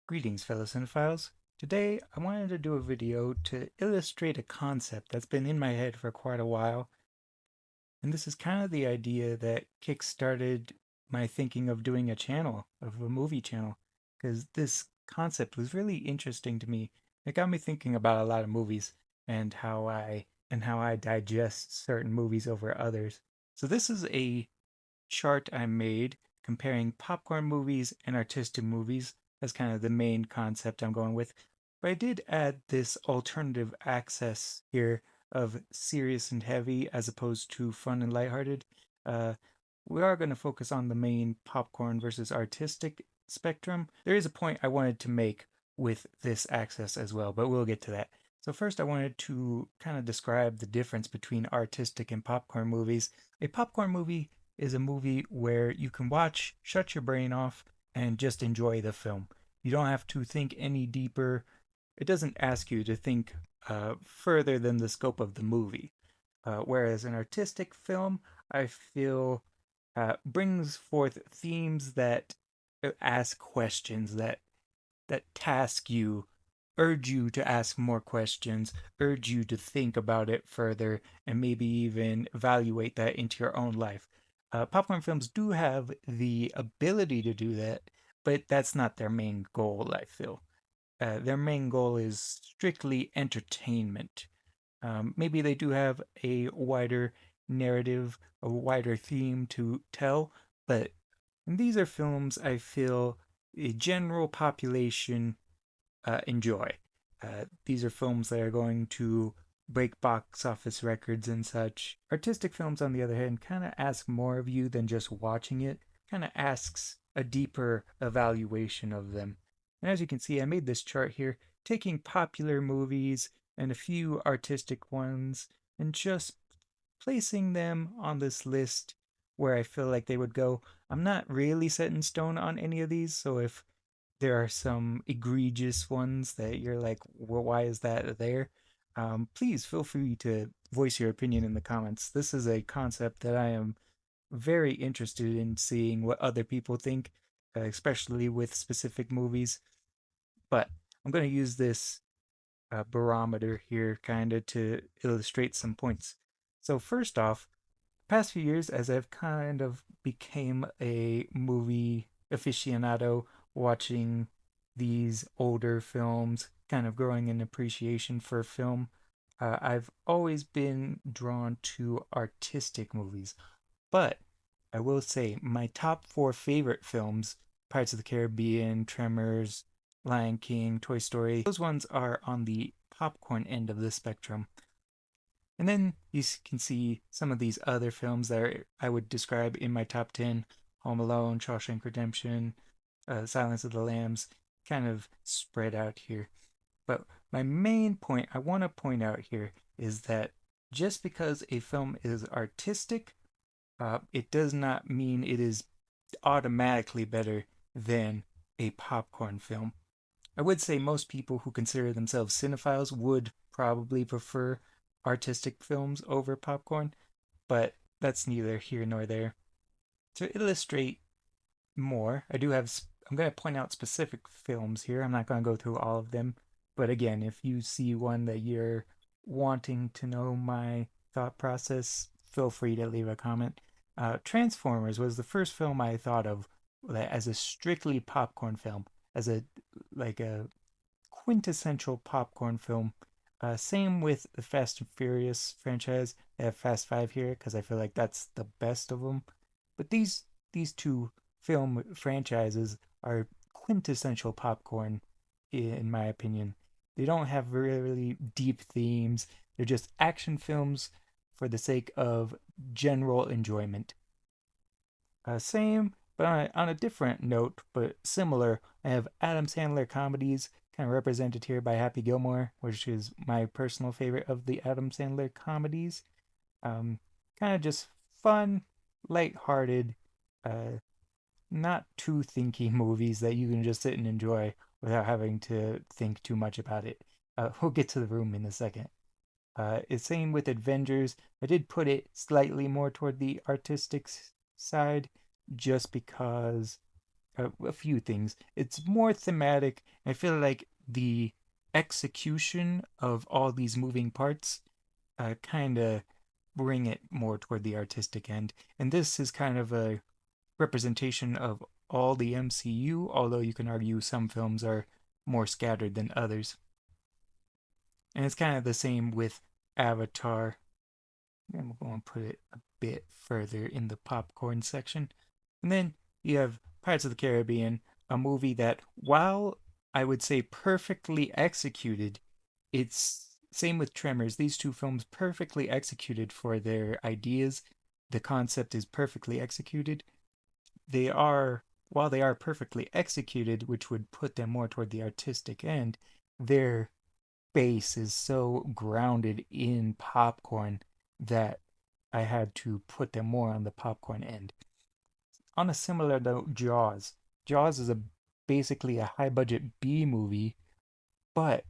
Greetings, fellow cinephiles. Today, I wanted to do a video to illustrate a concept that's been in my head for quite a while, and this is kind of the idea that kick-started my thinking of doing a channel, of a movie channel, because this concept was really interesting to me. It got me thinking about a lot of movies and how I digest certain movies over others. So this is a chart I made comparing popcorn movies and artistic movies. That's kind of the main concept I'm going with. But I did add this alternative access here of serious and heavy as opposed to fun and lighthearted. Uh, we are going to focus on the main popcorn versus artistic spectrum. There is a point I wanted to make with this access as well, but we'll get to that. So, first, I wanted to kind of describe the difference between artistic and popcorn movies. A popcorn movie is a movie where you can watch, shut your brain off, and just enjoy the film. You don't have to think any deeper. It doesn't ask you to think further than the scope of the movie. Whereas an artistic film, I feel, brings forth themes that ask questions, that task you, urge you to ask more questions, urge you to think about it further, and maybe even evaluate that into your own life. Popcorn films do have the ability to do that, but that's not their main goal, I feel. Their main goal is strictly entertainment. Maybe they do have a wider narrative, a wider theme to tell, but these are films I feel a general population enjoy. These are films that are going to break box office records and such. Artistic films, on the other hand, kind of ask more of you than just watching it, kind of asks a deeper evaluation of them. And as you can see, I made this chart here, taking popular movies and a few artistic ones and just placing them on this list where I feel like they would go. I'm not really set in stone on any of these, so if there are some egregious ones that you're like, well, why is that there? Please feel free to voice your opinion in the comments. This is a concept that I am very interested in seeing what other people think, especially with specific movies. But I'm going to use this barometer here kind of to illustrate some points. So, first off, past few years, as I've kind of became a movie aficionado, watching these older films, kind of growing an appreciation for film, I've always been drawn to artistic movies. But I will say my top four favorite films, Pirates of the Caribbean, Tremors, Lion King, Toy Story, those ones are on the popcorn end of the spectrum. And then you can see some of these other films that I would describe in my top 10: Home Alone, Shawshank Redemption, Silence of the Lambs, kind of spread out here. But my main point I want to point out here is that just because a film is artistic, it does not mean it is automatically better than a popcorn film. I would say most people who consider themselves cinephiles would probably prefer artistic films over popcorn, but that's neither here nor there. To illustrate more, I'm going to point out specific films here. I'm not going to go through all of them, but again, if you see one that you're wanting to know my thought process, feel free to leave a comment. Transformers was the first film I thought of as a strictly popcorn film, as a quintessential popcorn film. Same with the Fast and Furious franchise. I have Fast Five here because I feel like that's the best of them. But these two film franchises are quintessential popcorn, in my opinion. They don't have really deep themes. They're just action films for the sake of general enjoyment. Same, but on a different note, but similar, I have Adam Sandler comedies, kind of represented here by Happy Gilmore, which is my personal favorite of the Adam Sandler comedies. Kind of just fun, light-hearted, uh, not too thinky movies that you can just sit and enjoy without having to think too much about it. We'll get to the room in a second. It's same with Avengers. I did put it slightly more toward the artistic side just because a few things. It's more thematic. I feel like the execution of all these moving parts kind of bring it more toward the artistic end. And this is kind of a representation of all the MCU, although you can argue some films are more scattered than others. And it's kind of the same with Avatar. I'm going to put it a bit further in the popcorn section. And then you have Pirates of the Caribbean, a movie that, while I would say perfectly executed, it's same with Tremors. These two films perfectly executed for their ideas. The concept is perfectly executed. They are, while they are perfectly executed, which would put them more toward the artistic end, their base is so grounded in popcorn that I had to put them more on the popcorn end. On a similar note, Jaws. Jaws is a basically a high budget B movie, but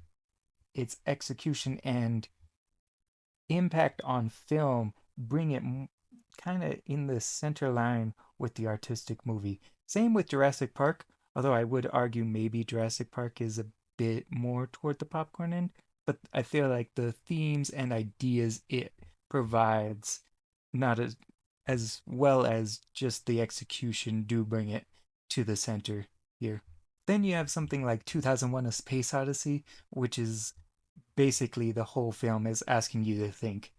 its execution and impact on film bring it kind of in the center line with the artistic movie. Same with Jurassic Park, although I would argue maybe Jurassic Park is a bit more toward the popcorn end, but I feel like the themes and ideas it provides not as well as just the execution do bring it to the center here. Then you have something like 2001: A Space Odyssey, which is basically the whole film is asking you to think.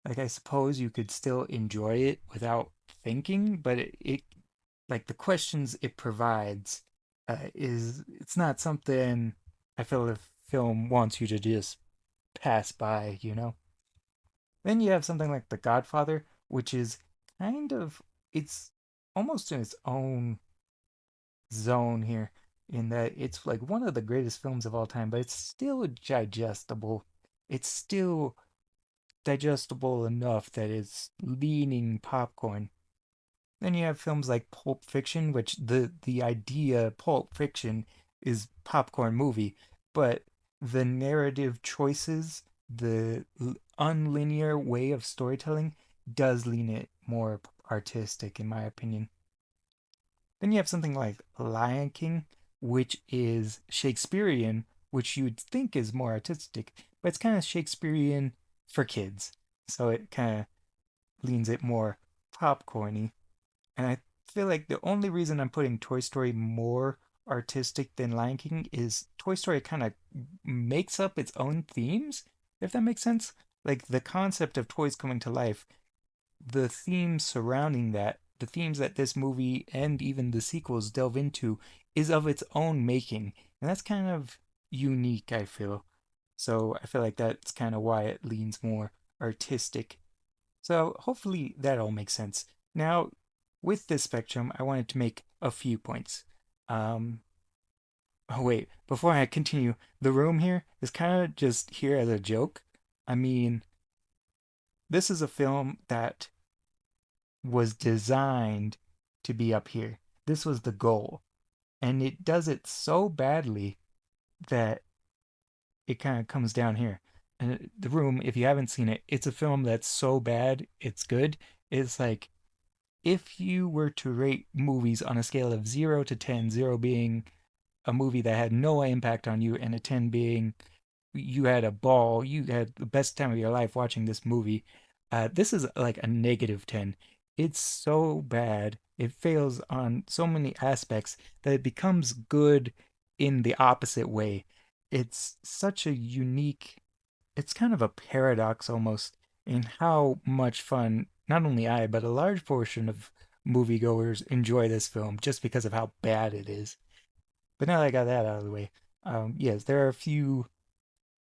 Like, I suppose you could still enjoy it without thinking, but it like the questions it provides is it's not something I feel the film wants you to just pass by, you know? Then you have something like The Godfather, which is kind of it's almost in its own zone here in that it's like one of the greatest films of all time, but it's still digestible. It's still digestible enough that it's leaning popcorn. Then you have films like Pulp Fiction, which the idea Pulp Fiction is popcorn movie, but the narrative choices, the unlinear way of storytelling does lean it more artistic in my opinion. Then you have something like Lion King, which is Shakespearean, which you'd think is more artistic, but it's kind of Shakespearean for kids. So it kind of leans it more popcorny. And I feel like the only reason I'm putting Toy Story more artistic than Lion King is Toy Story kind of makes up its own themes, if that makes sense. Like the concept of toys coming to life, the themes surrounding that, the themes that this movie and even the sequels delve into, is of its own making. And that's kind of unique, I feel. So I feel like that's kind of why it leans more artistic. So hopefully that all makes sense. Now, with this spectrum, I wanted to make a few points. Um, oh wait, before I continue, the room here is kind of just here as a joke. I mean, this is a film that was designed to be up here. This was the goal. And it does it so badly that it kind of comes down here. And the room, if you haven't seen it, it's a film that's so bad, it's good. It's like if you were to rate movies on a scale of 0 to 10, 0 being a movie that had no impact on you, and a 10 being you had a ball, you had the best time of your life watching this movie, this is like a negative 10. It's so bad. It fails on so many aspects that it becomes good in the opposite way. It's such a unique, it's kind of a paradox almost in how much fun not only I, but a large portion of moviegoers enjoy this film just because of how bad it is. But now that I got that out of the way, yes, there are a few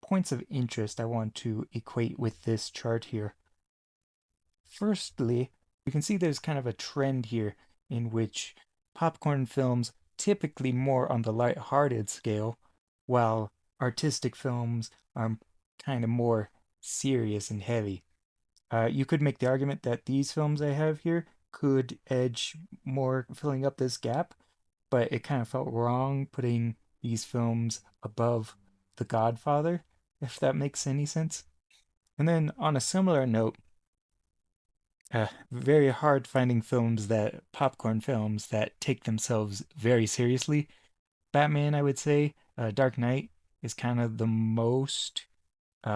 points of interest I want to equate with this chart here. Firstly, we can see there's kind of a trend here in which popcorn films typically more on the light-hearted scale, while artistic films are kind of more serious and heavy. You could make the argument that these films I have here could edge more filling up this gap, but it kind of felt wrong putting these films above The Godfather, if that makes any sense. And then on a similar note, very hard finding popcorn films that take themselves very seriously. Batman, I would say, Dark Knight is kind of the most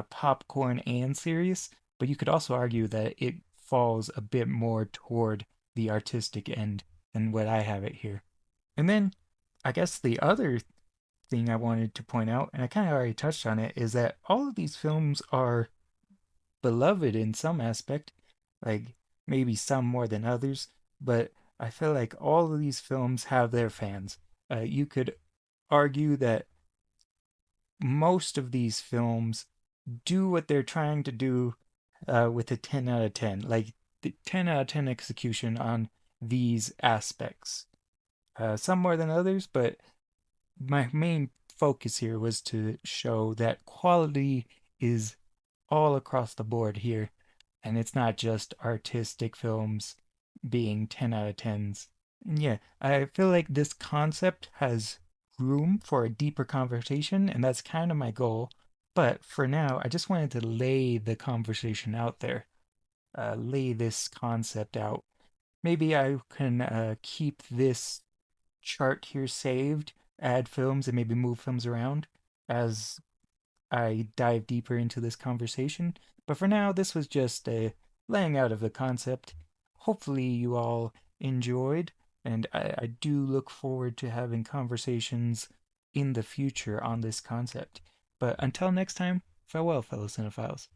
popcorn and serious, but you could also argue that it falls a bit more toward the artistic end than what I have it here. And then I guess the other thing I wanted to point out, and I kind of already touched on it, is that all of these films are beloved in some aspect, like maybe some more than others, but I feel like all of these films have their fans. You could argue that most of these films do what they're trying to do with a 10 out of 10, like the 10 out of 10 execution on these aspects. Some more than others, but my main focus here was to show that quality is all across the board here, and it's not just artistic films being 10 out of 10s. And yeah, I feel like this concept has room for a deeper conversation, and that's kind of my goal. But for now, I just wanted to lay the conversation out there, lay this concept out. Maybe I can keep this chart here saved, add films, and maybe move films around as I dive deeper into this conversation. But for now, this was just a laying out of the concept. Hopefully, you all enjoyed, and I do look forward to having conversations in the future on this concept. But until next time, farewell, fellow cinephiles.